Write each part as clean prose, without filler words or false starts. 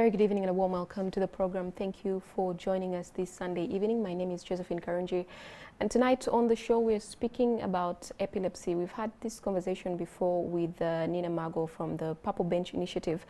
very good evening and a warm welcome to the program. Thank you for joining us this Sunday evening. My name is Josephine Karunji, and tonight on the show we're speaking about epilepsy. We've had this conversation before with Nina Mago from the Purple Bench Initiative,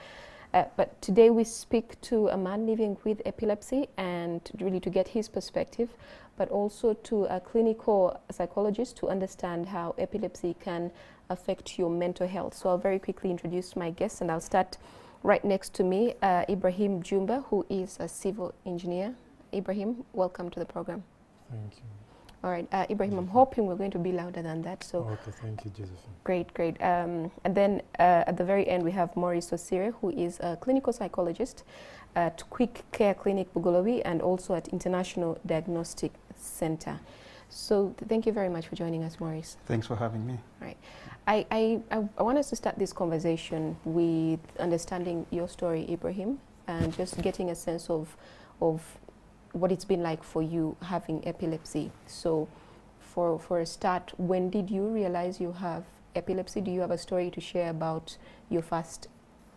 but today we speak to a man living with epilepsy and really to get his perspective, but also to a clinical psychologist to understand how epilepsy can affect your mental health. So I'll very quickly introduce my guests, and I'll start right next to me, Ibrahim Jumba, who is a civil engineer. Ibrahim, welcome to the program. Thank you. All right, Ibrahim, I'm hoping we're going to be louder than that. So okay, thank you, Josephine. Great, great. And then at the very end, we have Maurice Osire, who is a clinical psychologist at Quick Care Clinic Bugolobi and also at International Diagnostic Center. So thank you very much for joining us, Maurice. Thanks for having me. Right. I want us to start this conversation with understanding your story, Ibrahim, and just getting a sense of what it's been like for you having epilepsy. So for a start, when did you realize you have epilepsy? Do you have a story to share about your first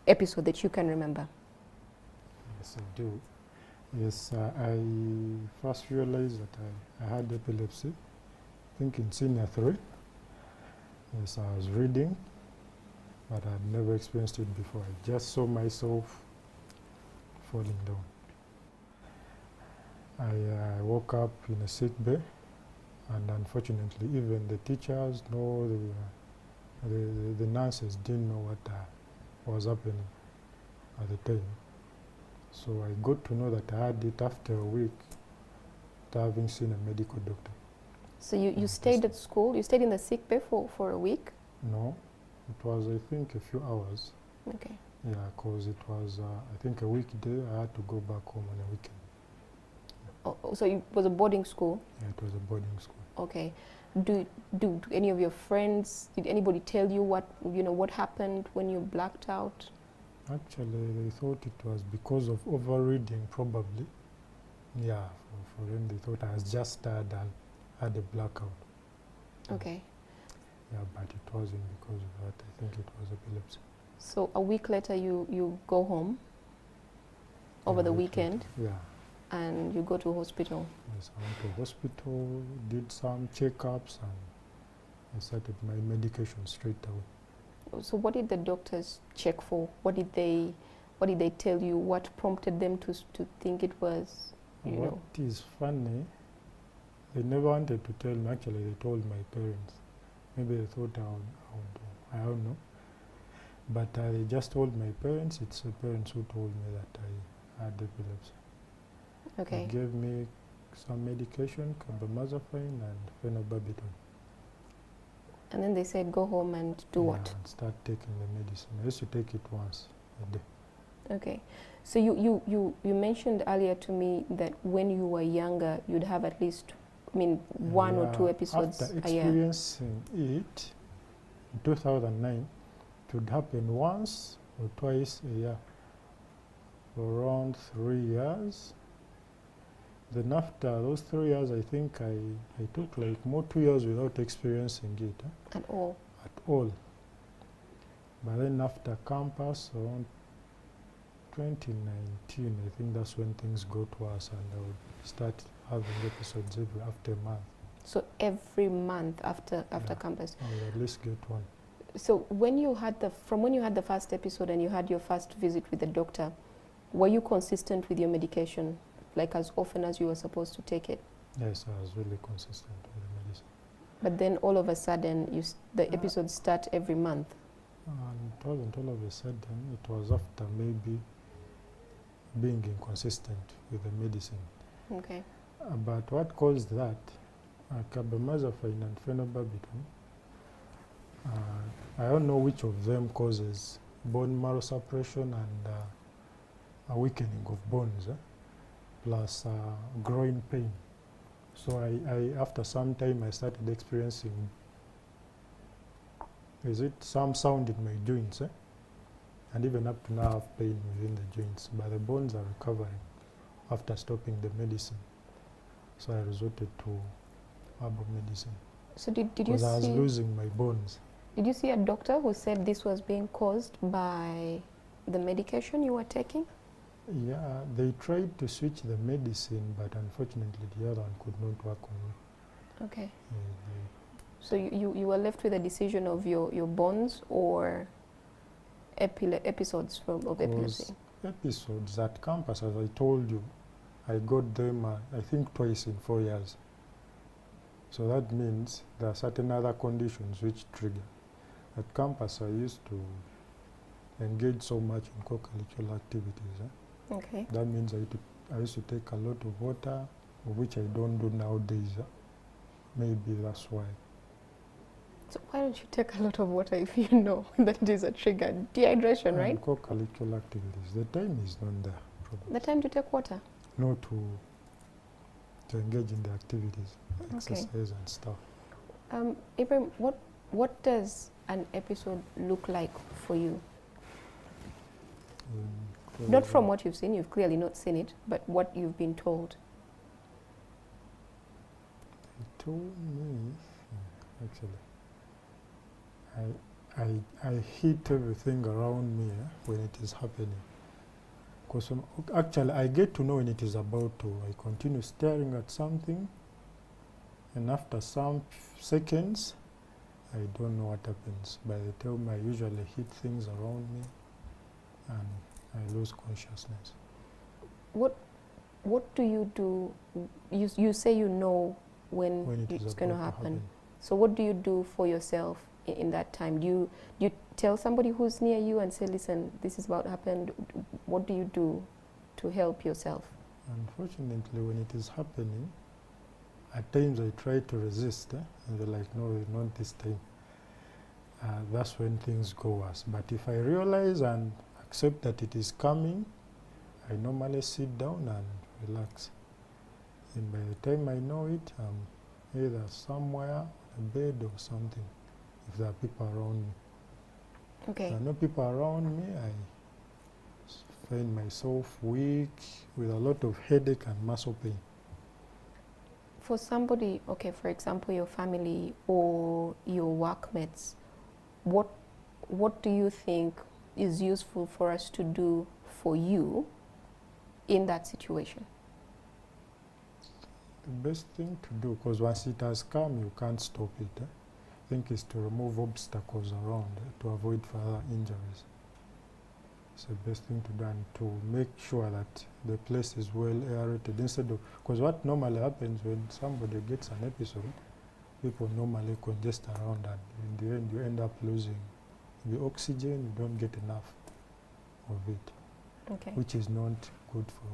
episode that you can remember? Yes, I do. Yes, I first realized that I had epilepsy, I think in senior 3. Yes, I was reading, but I'd never experienced it before. I just saw myself falling down. I woke up in a sick bay, and unfortunately, even the teachers, the nurses didn't know what was happening at the time. So I got to know that I had it after a week after having seen a medical doctor. So you stayed at school, you stayed in the sick bay for a week? No, it was I think a few hours. Okay. Yeah, because it was I think a weekday. I had to go back home on a weekend. Oh, so it was a boarding school? Yeah, it was a boarding school. Okay. Do any of your friends, did anybody tell you what happened when you blacked out? Actually, they thought it was because of overreading, probably. Yeah, for them, they thought I was just tired and had a blackout. Okay. Yeah, but it wasn't because of that. I think it was epilepsy. So a week later, you go home over the weekend? Yeah. And you go to hospital? Yes, I went to hospital, did some checkups, and I started my medication straight away. So what did the doctors check for? What did they tell you? What prompted them to think it was, you know? What is funny, they never wanted to tell me. Actually, they told my parents. Maybe they thought I don't know. But they just told my parents. It's the parents who told me that I had epilepsy. Okay. They gave me some medication, carbamazepine and phenobarbital. And then they said, go home and do what? And start taking the medicine. I used to take it once a day. Okay. So you mentioned earlier to me that when you were younger, you'd have at least, one or two episodes after a year. experiencing it in 2009, it would happen once or twice a year for around 3 years. Then after those 3 years, I think I took like more 2 years without experiencing it. At all? At all. But then after campus, around 2019, I think that's when things got worse, and I would start having episodes after a month. So every month after campus? I would at least get one. So when you had the first episode and you had your first visit with the doctor, were you consistent with your medication, like as often as you were supposed to take it? Yes, I was really consistent with the medicine. But then all of a sudden, the episodes start every month? And it wasn't all of a sudden. It was after maybe being inconsistent with the medicine. Okay. But what caused that, carbamazepine and phenobarbital, I don't know which of them causes bone marrow suppression and a weakening of bones, plus growing pain. So I after some time, I started experiencing, some sound in my joints, and even up to now I have pain within the joints, but the bones are recovering after stopping the medicine. So I resorted to herbal medicine. So did you because see... I was losing my bones. Did you see a doctor who said this was being caused by the medication you were taking? Yeah, they tried to switch the medicine, but unfortunately the other one could not work on me. Okay. They So you were left with a decision of your bonds or episodes of epilepsy? episodes at campus, as I told you, I got them, I think, twice in 4 years. So that means there are certain other conditions which trigger. At campus, I used to engage so much in co-curricular activities. Okay. That means I used to take a lot of water, which I don't do nowadays. Maybe that's why. So why don't you take a lot of water if you know that it is a trigger? Dehydration, And right? co-curricular activities, the time is not there. Probably. The time to take water. No, to engage in the activities, exercise and stuff. Ibrahim, what does an episode look like for you? Not from what you've seen, you've clearly not seen it, but what you've been told. They told me, actually, I hit everything around me when it is happening. Because actually, I get to know when it is about to. I continue staring at something, and after some seconds, I don't know what happens. By the time I usually hit things around me, and I lose consciousness. What do you do? You say you know when it's going to happen. So what do you do for yourself in that time? Do you tell somebody who's near you and say, listen, this is about to happen? What do you do to help yourself? Unfortunately, when it is happening, at times I try to resist, and they're like, no, not this time. That's when things go worse. But if I realize and accept that it is coming, I normally sit down and relax. And by the time I know it, I'm either somewhere on a bed or something, if there are people around me. Okay. If there are no people around me, I find myself weak with a lot of headache and muscle pain. For somebody, okay, for example, your family or your workmates, what do you think is useful for us to do for you in that situation? The best thing to do, because once it has come, you can't stop it. I think is to remove obstacles around to avoid further injuries. It's the best thing to do, and to make sure that the place is well aerated instead of, because what normally happens when somebody gets an episode, people normally congest around, and in the end you end up losing the oxygen. You don't get enough of it, Okay. which is not good for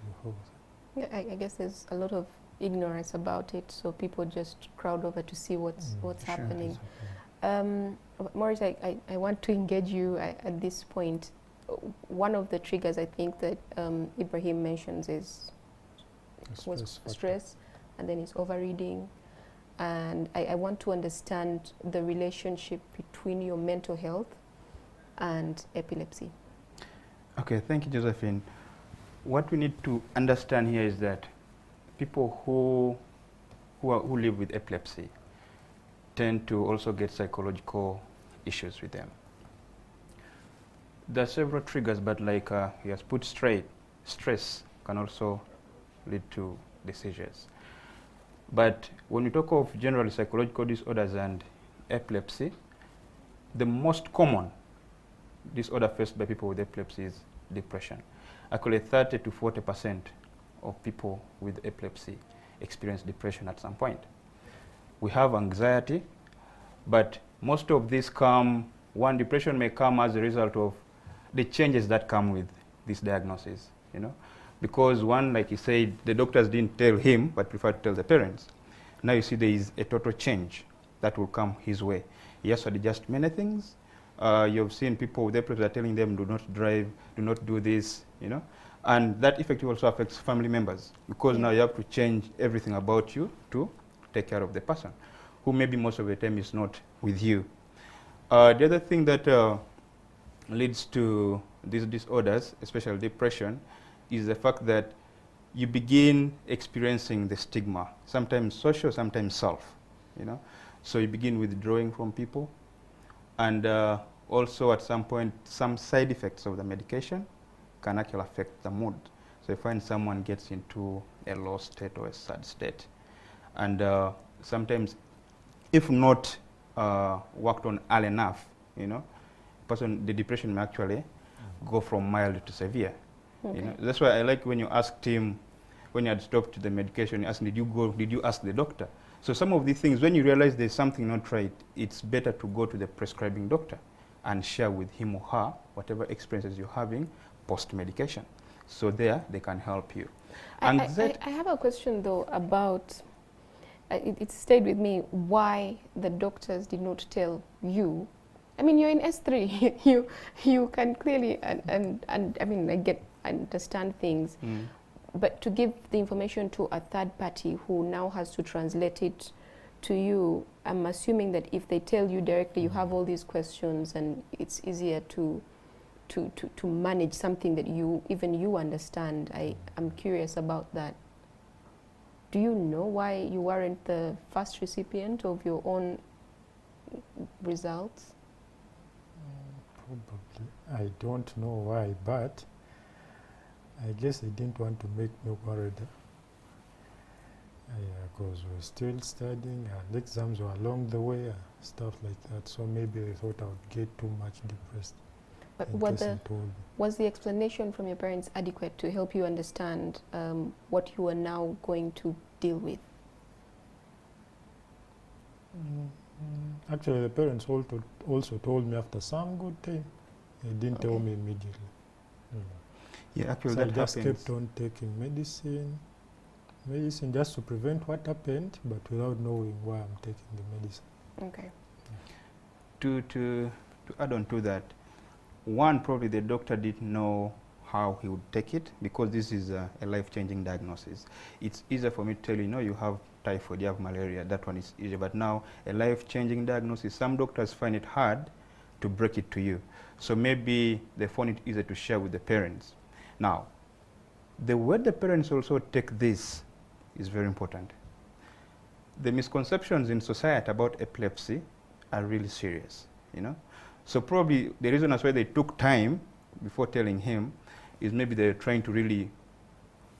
your health. Yeah, I guess there's a lot of ignorance about it, so people just crowd over to see what's happening. Maurice, I want to engage you at this point. One of the triggers I think that Ibrahim mentions is stress, and then it's overeating. And I want to understand the relationship between your mental health and epilepsy. Okay, thank you, Josephine. What we need to understand here is that people who live with epilepsy tend to also get psychological issues with them. There are several triggers, but like he has put straight, stress can also lead to the seizures. But when we talk of generally psychological disorders and epilepsy, the most common disorder faced by people with epilepsy is depression. Actually, 30 to 40% of people with epilepsy experience depression at some point. We have anxiety, but most of these depression may come as a result of the changes that come with this diagnosis, because one, like he said, the doctors didn't tell him, but preferred to tell the parents. Now you see there is a total change that will come his way. He has to adjust many things. You've seen people with epilepsy are telling them, do not drive, do not do this, and that effectively also affects family members, because now you have to change everything about you to take care of the person, who maybe most of the time is not with you. The other thing that leads to these disorders, especially depression, is the fact that you begin experiencing the stigma, sometimes social, sometimes self, So you begin withdrawing from people, and also at some point, some side effects of the medication can actually affect the mood. So you find someone gets into a low state or a sad state. And sometimes, if not worked on early enough, the depression may actually go from mild to severe. Okay. That's why I like when you asked him, when you had stopped the medication, you asked, did you ask the doctor? So some of these things, when you realize there's something not right, it's better to go to the prescribing doctor and share with him or her whatever experiences you're having post-medication. So there, they can help you. And I have a question though about, it stayed with me, why the doctors did not tell you. I mean, you're in S3, you can clearly, and I mean, understand things, but to give the information to a third party who now has to translate it to you, I'm assuming that if they tell you directly, you have all these questions and it's easier to manage something that even you understand. I'm curious about that. Do you know why you weren't the first recipient of your own results? Probably. I don't know why, but I guess I didn't want to make me worried. Because we're still studying, and exams were along the way, stuff like that. So maybe I thought I would get too much depressed. But was the explanation from your parents adequate to help you understand what you are now going to deal with? Actually, the parents also told me after some good time. They didn't tell me immediately. Yeah, actually, so that I just happens. kept on taking medicine just to prevent what happened, but without knowing why I'm taking the medicine. Okay. To add on to that, one, probably the doctor didn't know how he would take it, because this is a life-changing diagnosis. It's easier for me to tell you, you have typhoid, you have malaria, that one is easier. But now, a life-changing diagnosis, some doctors find it hard to break it to you. So maybe they found it easier to share with the parents. Now, the way the parents also take this is very important. The misconceptions in society about epilepsy are really serious, So probably the reason that's why they took time before telling him is maybe they're trying to really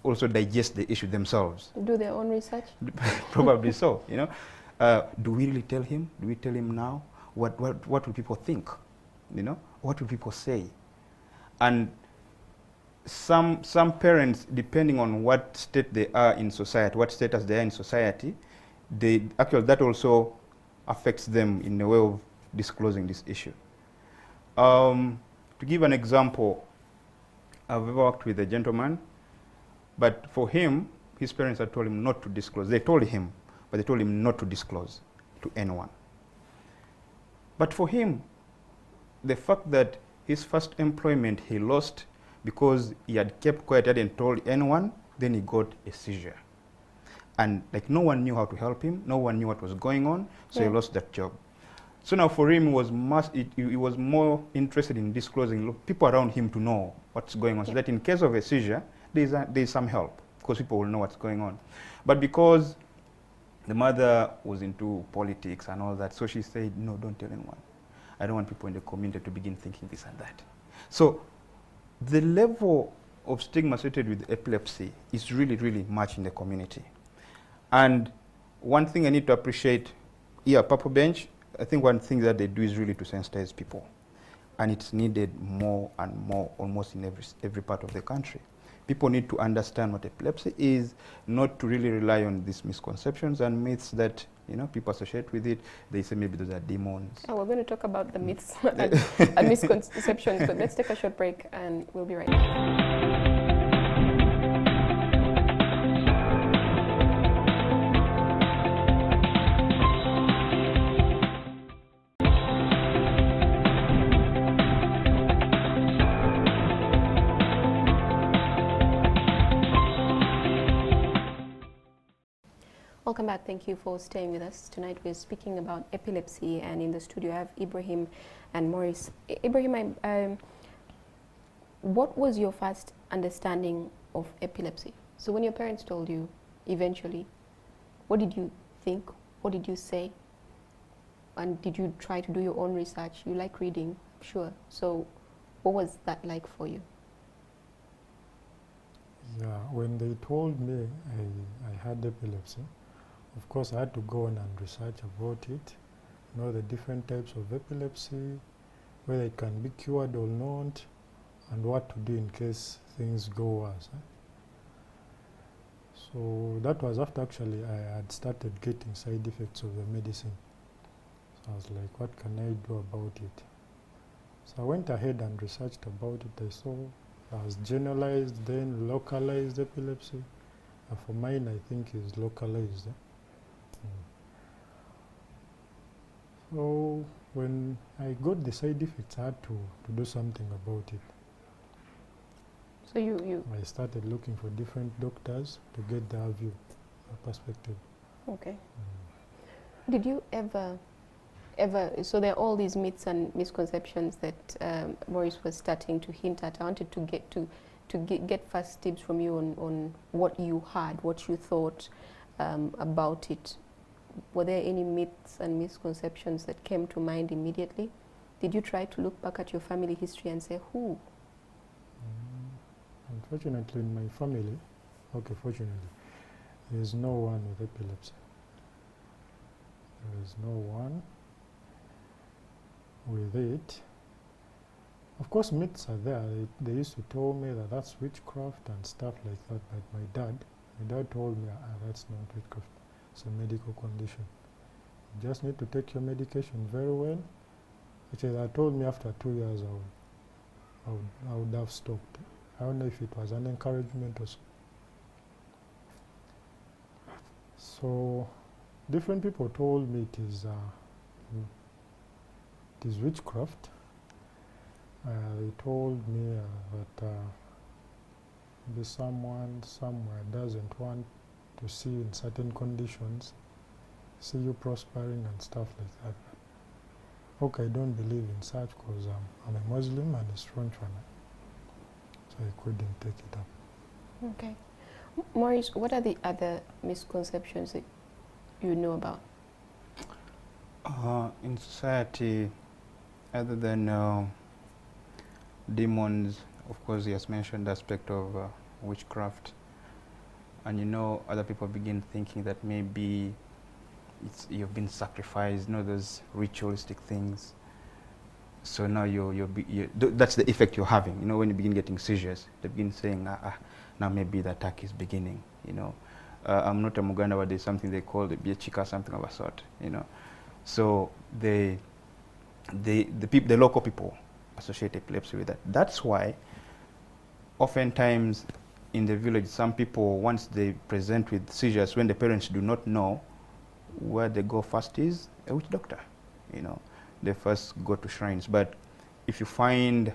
also digest the issue themselves. Do their own research? Probably so, Do we really tell him? Do we tell him now? What will people think? What will people say? And some parents, depending on what state they are in society, what status they are in society, that also affects them in a way of disclosing this issue. To give an example, I've ever worked with a gentleman, but for him, his parents had told him not to disclose. They told him, but they told him not to disclose to anyone. But for him, the fact that his first employment he lost because he had kept quiet, hadn't told anyone, then he got a seizure. And no one knew how to help him, no one knew what was going on, so he lost that job. So now for him, he was more interested in disclosing people around him to know what's going on, so that in case of a seizure, there's some help, because people will know what's going on. But because the mother was into politics and all that, so she said, no, don't tell anyone. I don't want people in the community to begin thinking this and that. So the level of stigma associated with epilepsy is really, really much in the community. And one thing I need to appreciate here at Purple Bench, I think one thing that they do is really to sensitize people. And it's needed more and more, almost in every part of the country. People need to understand what epilepsy is, not to really rely on these misconceptions and myths that people associate with it. They say maybe those are demons. Oh, we're going to talk about the myths and misconceptions, but let's take a short break and we'll be right back. Welcome back. Thank you for staying with us. Tonight we're speaking about epilepsy, and in the studio I have Ibrahim and Maurice. Ibrahim, what was your first understanding of epilepsy? So when your parents told you eventually, what did you think? What did you say? And did you try to do your own research? You like reading, sure. So what was that like for you? Yeah, when they told me I had epilepsy, of course I had to go on and research about it, know the different types of epilepsy, whether it can be cured or not, and what to do in case things go worse. So that was after actually I had started getting side effects of the medicine. So I was like, what can I do about it? So I went ahead and researched about it. I saw as generalized, then localized epilepsy. And for mine, I think is localized. So when I got the side effects, I had to do something about it. So you I started looking for different doctors to get their view, their perspective. okay. Did you ever, so there are all these myths and misconceptions that Maurice was starting to hint at. I wanted to get first tips from you on what you had, what you thought about it. Were there any myths and misconceptions that came to mind immediately? Did you try to look back at your family history and say, who? Unfortunately, in my family, okay, fortunately, there is no one with epilepsy. There is no one with it. Of course, myths are there. They used to tell me that that's witchcraft and stuff like that, but my dad told me, that's not witchcraft. It's a medical condition. You just need to take your medication very well. Actually, they told me after 2 years I would have stopped. I don't know if it was an encouragement or so. So, different people told me it is witchcraft. They told me that maybe someone somewhere doesn't want to see in certain conditions, see you prospering and stuff like that. Okay, I don't believe in such because I'm a Muslim and a strong one. So I couldn't take it up. Okay. Maurice, what are the other misconceptions that you know about? In society, other than demons, of course, he has mentioned the aspect of witchcraft. And other people begin thinking that maybe you've been sacrificed, those ritualistic things. So now that's the effect you're having. When you begin getting seizures, they begin saying, now maybe the attack is beginning. I'm not a Muganda, but there's something they call the PWJK, something of a sort. So the local people associate epilepsy with that. That's why, oftentimes in the village, some people, once they present with seizures, when the parents do not know, where they go first is a witch doctor. They first go to shrines. But if you find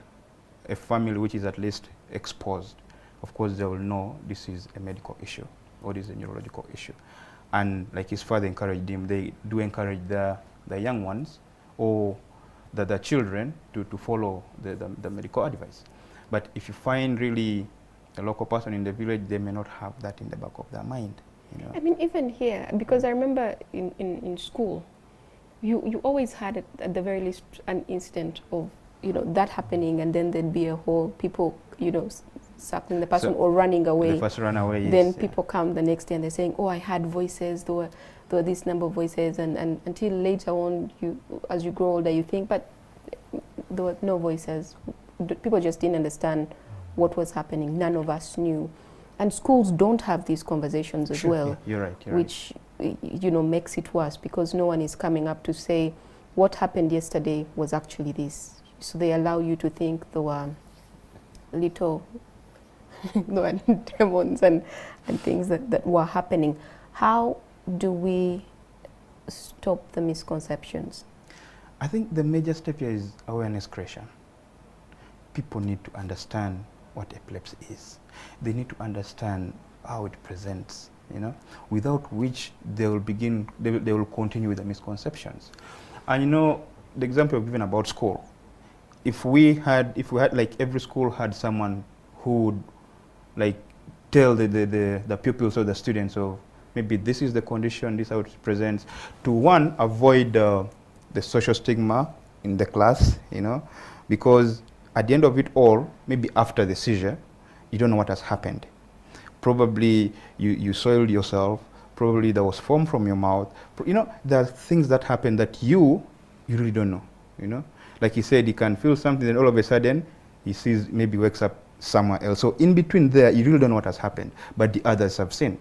a family which is at least exposed, of course they will know this is a medical issue or this is a neurological issue. And like his father encouraged him, they do encourage the young ones or the children to follow the medical advice. But if you find really a local person in the village, they may not have that in the back of their mind. I mean, even here, because I remember in school, you always had at the very least an incident of that happening, and then there'd be a whole people circling the person or running away. The first run away. Yes, then people come the next day and they're saying, "Oh, I had voices. There were this number of voices," and until later on, as you grow older, you think, but there were no voices. People just didn't understand what was happening. None of us knew. And schools don't have these conversations as well. You're right. Which makes it worse because no one is coming up to say what happened yesterday was actually this. So they allow you to think there were little there were demons and things that were happening. How do we stop the misconceptions? I think the major step here is awareness creation. People need to understand what epilepsy is. They need to understand how it presents, without which they will continue with the misconceptions. And the example you've given about school, if we had like every school had someone who would like tell the pupils or the students of maybe this is the condition, this is how it presents, to avoid the social stigma in the class, because at the end of it all, maybe after the seizure, you don't know what has happened. probably you soiled yourself, probably there was foam from your mouth. You know, there are things that happen that you really don't know, you know. Like he said, he can feel something, and all of a sudden, he sees, maybe wakes up somewhere else. So in between there, you really don't know what has happened, but the others have seen.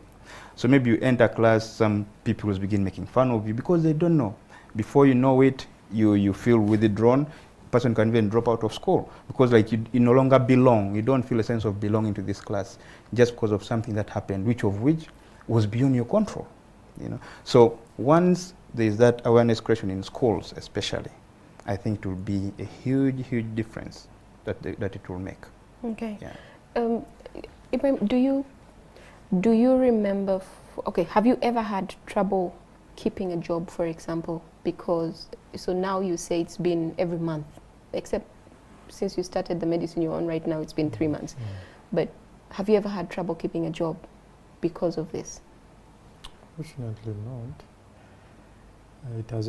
So maybe you enter class, some people will begin making fun of you because they don't know. Before you know it, you feel withdrawn. Person can even drop out of school because like you no longer belong. You don't feel a sense of belonging to this class just because of something that happened, which was beyond your control, you know. So once there is that awareness creation in schools, especially, I think it will be a huge, huge difference that it will make. Okay. Yeah. Ibrahim, do you remember? Okay, have you ever had trouble keeping a job, for example? Because so now you say it's been every month, except since you started the medicine you're on right now, it's been 3 months. Mm. But have you ever had trouble keeping a job because of this? Fortunately not. It has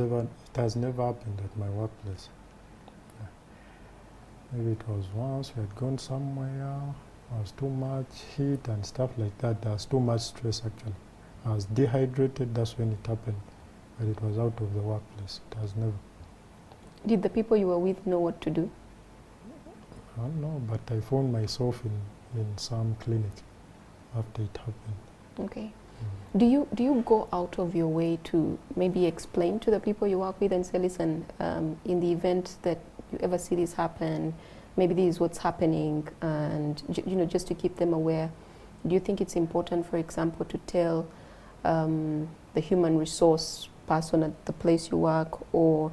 never happened at my workplace. Yeah. Maybe it was once we had gone somewhere, there was too much heat and stuff like that. There was too much stress actually. I was dehydrated, that's when it happened. But it was out of the workplace. It has never. Did the people you were with know what to do? I don't know, but I found myself in some clinic after it happened. Okay. Do you go out of your way to maybe explain to the people you work with and say, listen, in the event that you ever see this happen, maybe this is what's happening, and you know, just to keep them aware? Do you think it's important, for example, to tell the human resource person at the place you work, or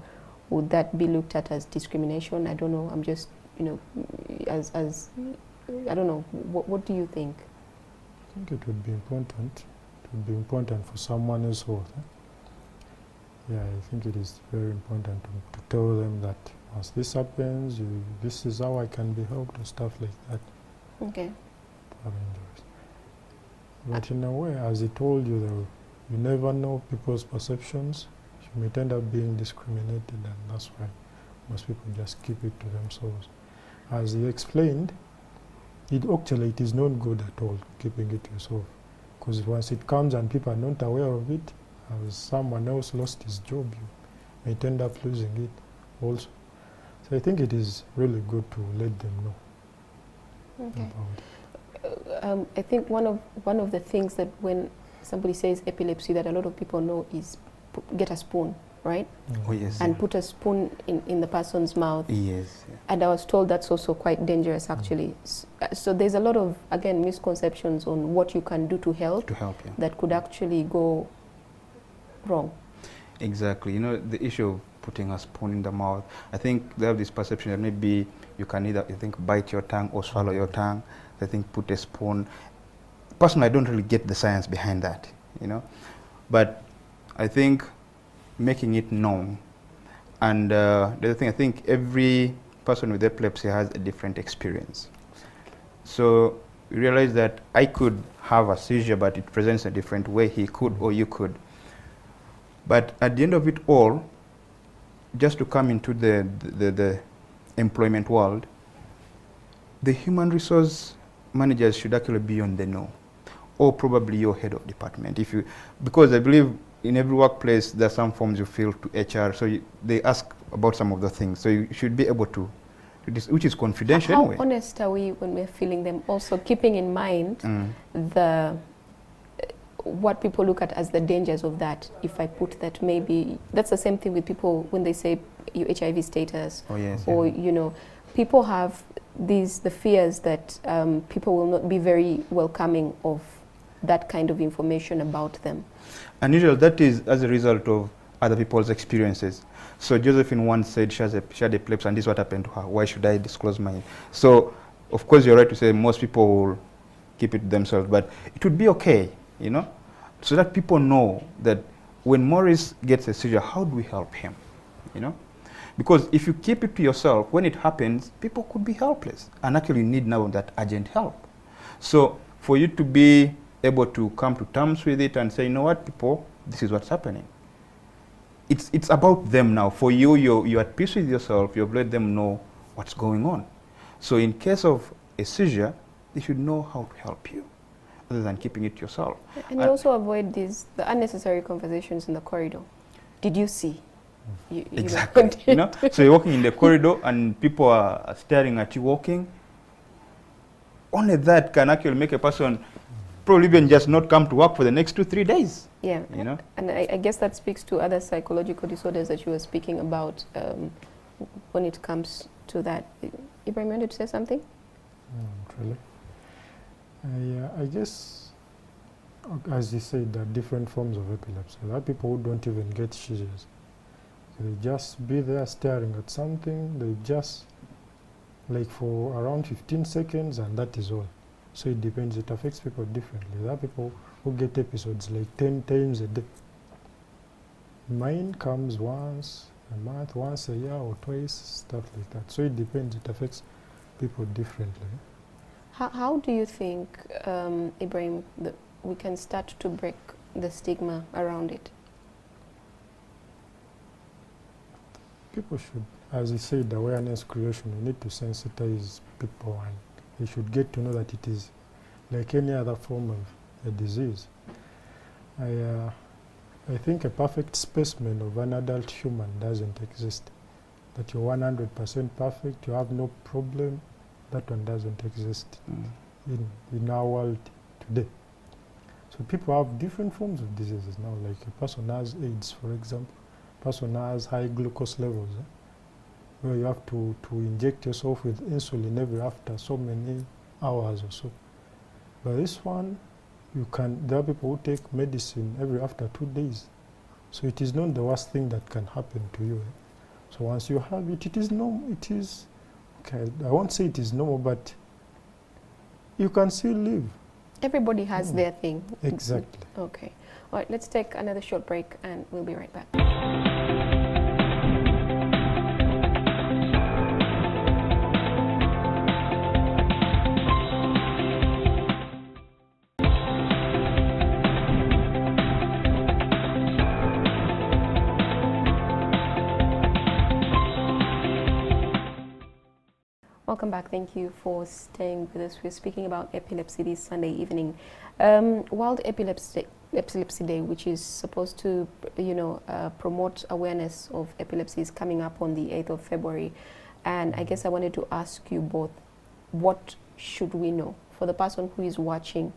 would that be looked at as discrimination? I don't know. I'm just, you know, as I don't know. What do you think? I think it would be important. It would be important for someone else. Yeah, I think it is very important to tell them that as this happens, this is how I can be helped, or stuff like that. Okay. But in a way, as he told you, though, you never know people's perceptions. You may end up being discriminated, and that's why most people just keep it to themselves. As he explained, it is not good at all keeping it to yourself, because once it comes and people are not aware of it, as someone else lost his job, you may end up losing it also. So I think it is really good to let them know Okay. about it. I think one of the things that when somebody says epilepsy that a lot of people know is get a spoon, right? Oh yes. And put a spoon in the person's mouth. Yes. Yeah. And I was told that's also quite dangerous, actually. So there's a lot of, again, misconceptions on what you can do to help. Yeah. That could actually go wrong. Exactly. You know, the issue of putting a spoon in the mouth, I think they have this perception that maybe you can either, bite your tongue or swallow your tongue. I think put a spoon. Personally, I don't really get the science behind that, you know. But I think making it known. And the other thing, I think every person with epilepsy has a different experience. So we realize that I could have a seizure, but it presents a different way. He could or you could. But at the end of it all, just to come into the employment world, the human resource managers should actually be on the know, or probably your head of department. Because I believe in every workplace there are some forms you fill to HR, so they ask about some of the things. So you should be able to which is confidential How anyway. honest are we when we're filling them? Also keeping in mind what people look at as the dangers of that. If I put that, maybe that's the same thing with people when they say your HIV status. Oh yes. Or you know, people have the fears that people will not be very welcoming of that kind of information about them. And usually that is as a result of other people's experiences. So Josephine once said she had epilepsy and this is what happened to her. Why should I disclose mine? So of course you're right to say most people will keep it to themselves, but it would be okay, you know, so that people know that when Maurice gets a seizure, how do we help him, you know? Because if you keep it to yourself, when it happens, people could be helpless and actually need now that urgent help. So for you to be able to come to terms with it and say, you know what, people, this is what's happening. It's about them now. For you, you're at peace with yourself. You've let them know what's going on. So in case of a seizure, they should know how to help you. other than keeping it yourself. And you also avoid the unnecessary conversations in the corridor. Did you see? You Exactly. You know, so you're walking in the corridor and people are staring at you walking. Only that can actually make a person probably even just not come to work for the next 2-3 days. Yeah, you know. And I guess that speaks to other psychological disorders that you were speaking about when it comes to that. Ibrahim, you wanted to say something? Really. I guess, as you said, there are different forms of epilepsy. There are people who don't even get seizures. They just be there staring at something. They just, like for around 15 seconds, and that is all. So it depends. It affects people differently. There are people who get episodes like 10 times a day. Mine comes once a month, once a year, or twice, stuff like that. So it depends. It affects people differently. How do you think, Ibrahim, that we can start to break the stigma around it? People should, as I said, awareness creation. We need to sensitize people, and they should get to know that it is like any other form of a disease. I think a perfect specimen of an adult human doesn't exist. That you're 100% perfect, you have no problem, that one doesn't exist in our world today. So people have different forms of diseases now, like a person has AIDS, for example. A person has high glucose levels, where you have to inject yourself with insulin every after so many hours or so. But this one, there are people who take medicine every after 2 days. So it is not the worst thing that can happen to you. So once you have it, it is normal. It is, okay, I won't say it is normal, but you can still live. Everybody has their thing. Exactly. Okay. All right, let's take another short break and we'll be right back. Welcome back. Thank you for staying with us. We're speaking about epilepsy this Sunday evening. World Epilepsy Day, which is supposed to, promote awareness of epilepsy, is coming up on the 8th of February. And I guess I wanted to ask you both, what should we know? For the person who is watching,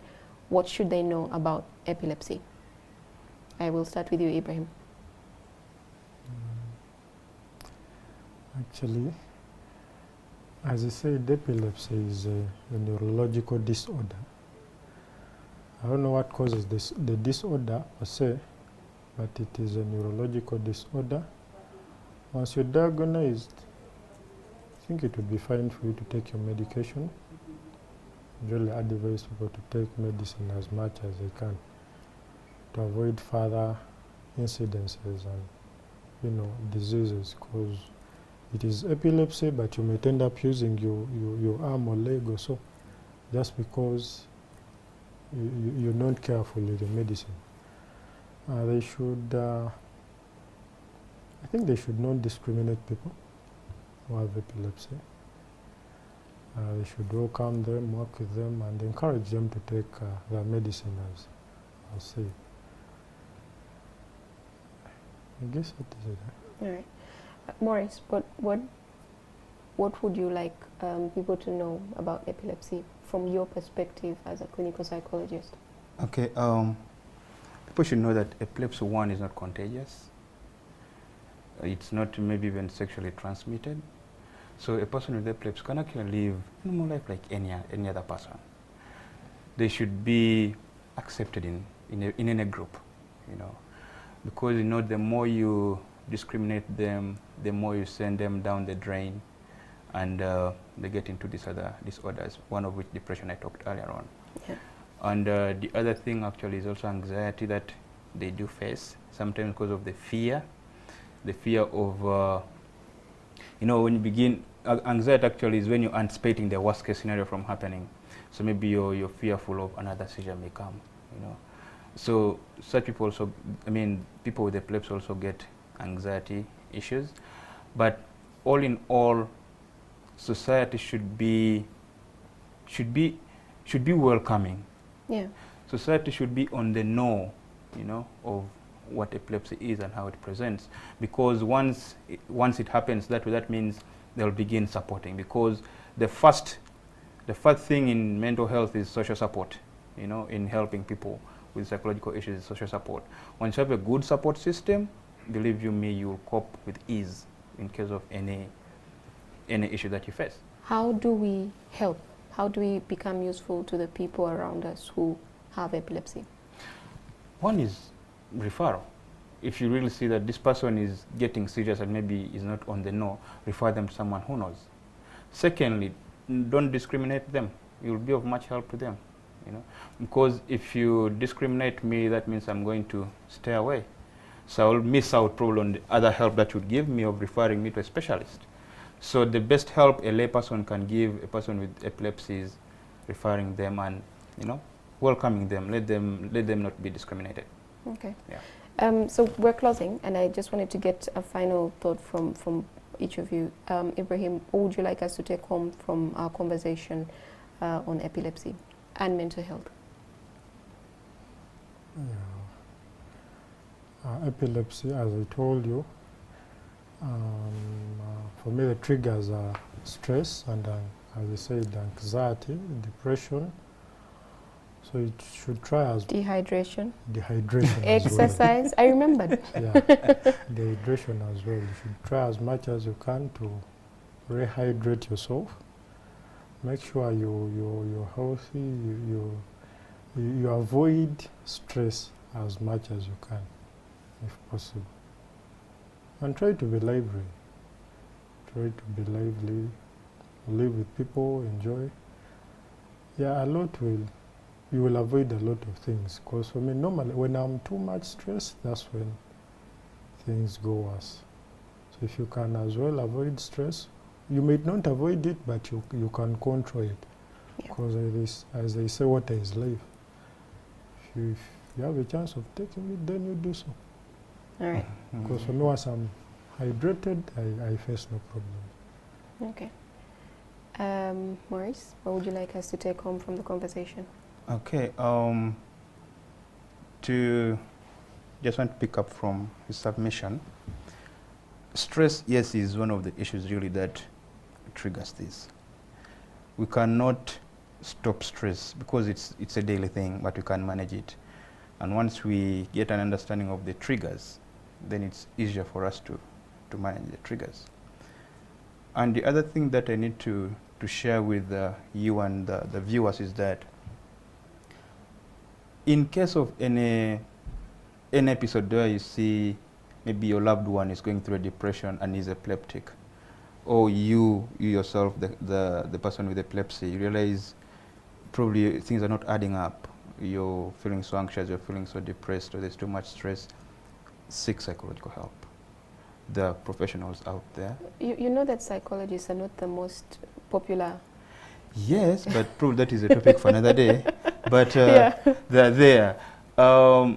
what should they know about epilepsy? I will start with you, Ibrahim. Actually, as I said, epilepsy is a neurological disorder. I don't know what causes the disorder per se, but it is a neurological disorder. Once you're diagnosed, I think it would be fine for you to take your medication. I really advise people to take medicine as much as they can to avoid further incidences and diseases, because it is epilepsy, but you might end up using your arm or leg or so, just because you're not careful with your medicine. They should, I think they should not discriminate people who have epilepsy. They should welcome them, work with them, and encourage them to take their medicine as said. I guess that is it. All right. Maurice, what would you like people to know about epilepsy from your perspective as a clinical psychologist? Okay, people should know that epilepsy, one, is not contagious. It's not maybe even sexually transmitted. So a person with epilepsy can actually live normal life like any other person. They should be accepted in any group, because the more you discriminate them, the more you send them down the drain, and they get into these other disorders, one of which depression I talked earlier on. Yeah. And the other thing actually is also anxiety that they do face, sometimes because of the fear of, when you begin, anxiety actually is when you're anticipating the worst case scenario from happening. So maybe you're fearful of another seizure may come, So such people also, people with epilepsy also get anxiety issues, but all in all, society should be welcoming Yeah. Society should be on the know, you know, of what epilepsy is and how it presents, because once it happens that way, that means they'll begin supporting, because the first thing in mental health is social support, you know, in helping people with psychological issues is social support. Once you have a good support system, believe you me, you'll cope with ease in case of any issue that you face. How do we help? How do we become useful to the people around us who have epilepsy? One is referral. If you really see that this person is getting serious and maybe is not on the know, refer them to someone who knows. Secondly, don't discriminate them. You'll be of much help to them, you know, because if you discriminate me, that means I'm going to stay away. So I'll miss out probably on the other help that you'd give me of referring me to a specialist. So the best help a lay person can give a person with epilepsy is referring them and, you know, welcoming them. Let them not be discriminated. Okay. Yeah. So we're closing, and I just wanted to get a final thought from each of you. Ibrahim, what would you like us to take home from our conversation on epilepsy and mental health? Yeah. Epilepsy, as I told you, for me the triggers are stress and, as I said, anxiety, depression. So it should try as Dehydration. Dehydration. Exercise. I remembered. Yeah, dehydration as well. You should try as much as you can to rehydrate yourself. Make sure you're healthy. You avoid stress as much as you can, if possible. And try to be lively. Try to be lively. Live with people. Enjoy. Yeah, you will avoid a lot of things. Because for me, normally, when I'm too much stressed, that's when things go worse. So if you can as well avoid stress, you may not avoid it, but you can control it. Because as they say, water is life. If you have a chance of taking it, then you do so. All right. Because for me, once I'm hydrated, I face no problem. Okay. Maurice, what would you like us to take home from the conversation? Okay. To just want to pick up from his submission. Stress, yes, is one of the issues really that triggers this. We cannot stop stress because it's a daily thing, but we can manage it. And once we get an understanding of the triggers, then it's easier for us to manage the triggers. And the other thing that I need to share with you and the viewers is that in case of any episode where you see maybe your loved one is going through a depression and is epileptic, or you yourself, the person with epilepsy, you realize probably things are not adding up. You're feeling so anxious, you're feeling so depressed, or there's too much stress, seek psychological help. There are professionals out there. You know that psychologists are not the most popular. Yes, but probably that is a topic for another day. But they're there. I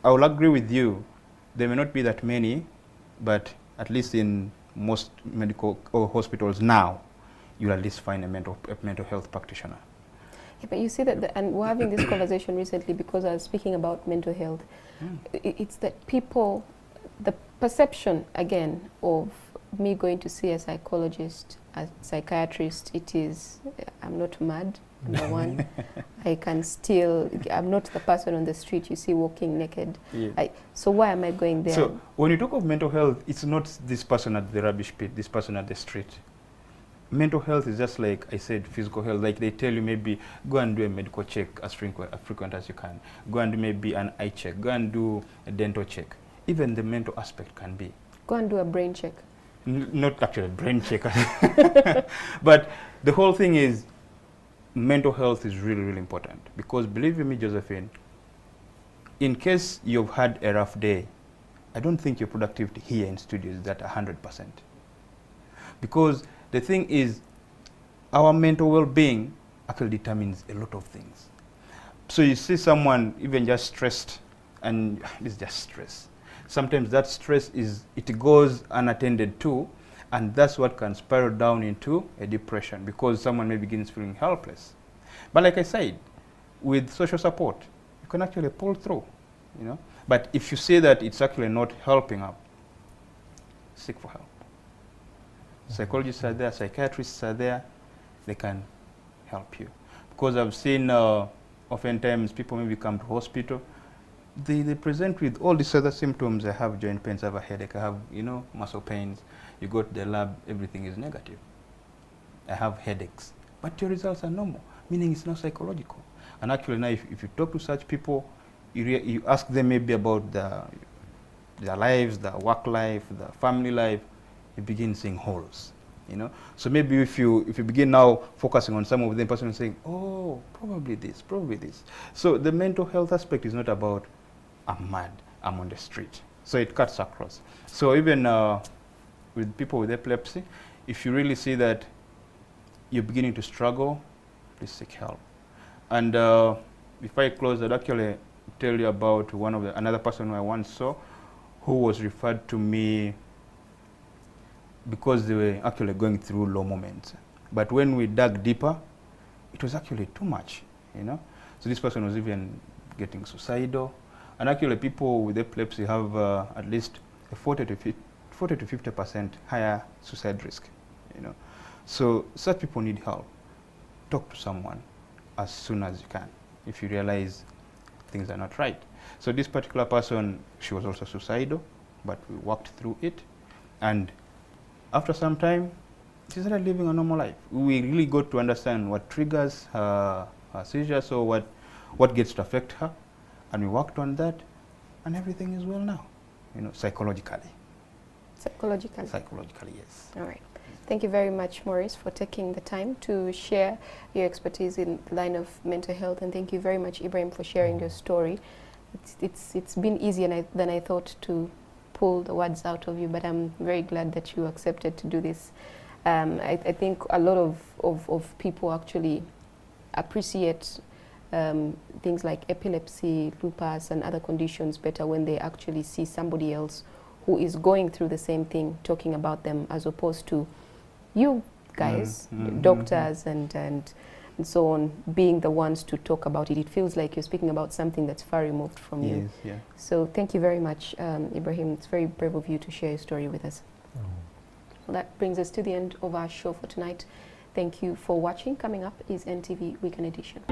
will agree with you. There may not be that many, but at least in most medical or hospitals now, you'll at least find a mental health practitioner. Yeah, but you see that, and we're having this conversation recently because I was speaking about mental health. It's that people, the perception again of me going to see a psychologist, a psychiatrist, it is, I'm not mad, number one. I'm not the person on the street you see walking naked. Yeah. So why am I going there? So when you talk of mental health, it's not this person at the rubbish pit, this person at the street. Mental health is just like I said, physical health. Like they tell you maybe go and do a medical check as frequent as you can. Go and do maybe an eye check. Go and do a dental check. Even the mental aspect can be. Go and do a brain check. Not actually a brain check. But the whole thing is mental health is really, really important. Because believe me, Josephine, in case you've had a rough day, I don't think your productivity here in studio is at 100%. Because the thing is, our mental well-being actually determines a lot of things. So you see someone even just stressed, and it's just stress. Sometimes that stress it goes unattended to, and that's what can spiral down into a depression because someone may begin feeling helpless. But like I said, with social support, you can actually pull through, you know. But if you see that it's actually not helping up, seek for help. Psychologists are there, psychiatrists are there, they can help you. Because I've seen oftentimes people maybe come to hospital, they present with all these other symptoms. I have joint pains, I have a headache, I have, you know, muscle pains. You go to the lab, everything is negative. I have headaches. But your results are normal, meaning it's not psychological. And actually now, if you talk to such people, you ask them maybe about their lives, their work life, their family life, you begin seeing holes, you know. So maybe if you begin now focusing on some of them, person saying, oh, probably this, probably this. So the mental health aspect is not about, I'm mad, I'm on the street. So it cuts across. So even with people with epilepsy, if you really see that you're beginning to struggle, please seek help. And if I close, I'd actually tell you about another person who I once saw, who was referred to me because they were actually going through low moments. But when we dug deeper, it was actually too much, you know. So this person was even getting suicidal. And actually people with epilepsy have at least a 40 to 50% higher suicide risk, you know. So such people need help. Talk to someone as soon as you can if you realize things are not right. So this particular person, she was also suicidal, but we worked through it. And after some time, she started living a normal life. We really got to understand what triggers her seizure, so what gets to affect her. And we worked on that, and everything is well now, you know, psychologically. Psychologically? Psychologically, yes. All right. Thank you very much, Maurice, for taking the time to share your expertise in the line of mental health. And thank you very much, Ibrahim, for sharing your story. It's been easier than I thought to pull the words out of you, but I'm very glad that you accepted to do this. I think a lot of people actually appreciate things like epilepsy, lupus, and other conditions better when they actually see somebody else who is going through the same thing talking about them, as opposed to you guys, doctors and so on, being the ones to talk about it. It feels like you're speaking about something that's far removed from you. Yes, yeah. So thank you very much, Ibrahim. It's very brave of you to share your story with us. Well, that brings us to the end of our show for tonight. Thank you for watching. Coming up is NTV Weekend Edition.